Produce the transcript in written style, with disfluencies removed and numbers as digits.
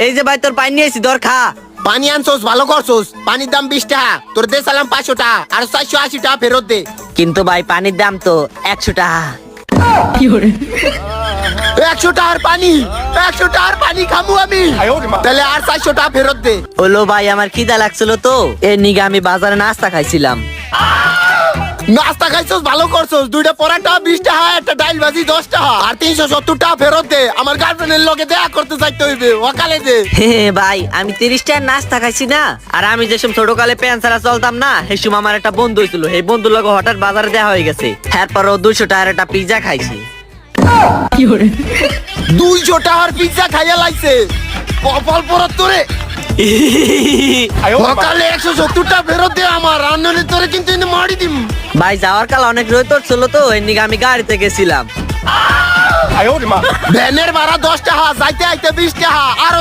এই যে ভাই তোর পানি নিয়েছি ধর খা। পানি আনছোস ভালো করছোস, পানির দাম 20 টাকা, তোর দে সালাম 500 টাকা, আর 480 টাকা ফেরত দে। কিন্তু ভাই পানির দাম তো 100 টাকা। 100 টাকার পানি, 100 টাকার পানি খামু আমি, তাহলে আর 400 টাকা ফেরত দে। হলো ভাই আমার খিদা লাগছিল তো এর নিগে আমি বাজারে নাস্তা খাইছিলাম। নাস্তা খাইছোস ভালো করছোস, দুইটা পরাটা 20 টাকা, একটা ডাইল ভাজি 10 টাকা, আর 370 টাকা ফেরত দে। আমার গার্লফ্রেন্ডের লগে দেখা করতে যাইতে হইবে, ওকালে দে। ভাই আমি 30 টাকার নাস্তা খাইছি না। আর আমি যেসব ছোটকালে প্যান ছাড়া চলতাম না, সেসব আমার একটা বন্ধু হয়েছিল, সেই বন্ধুর লগে হঠাৎ বাজারে দেওয়া হয়ে গেছে। এরপর ও 200 টাকার একটা পিজ্জা খাইছি। 200 টাকার পিজ্জা খাইয়া লাইছে, কপাল পরত তোরে। সকালে 170 টাকা ফেরত দে আমার, রান্নারে তোরে কিন্তু এনে মারি দিম। ভাই যাওয়ার কাল অনেক রোদ ছিল তো এর নিগে আমি গাড়িতে গেছিলাম। ভ্যানের ভাড়া 10 টাকা, যাইতে আইতে 20 টাকা, আরো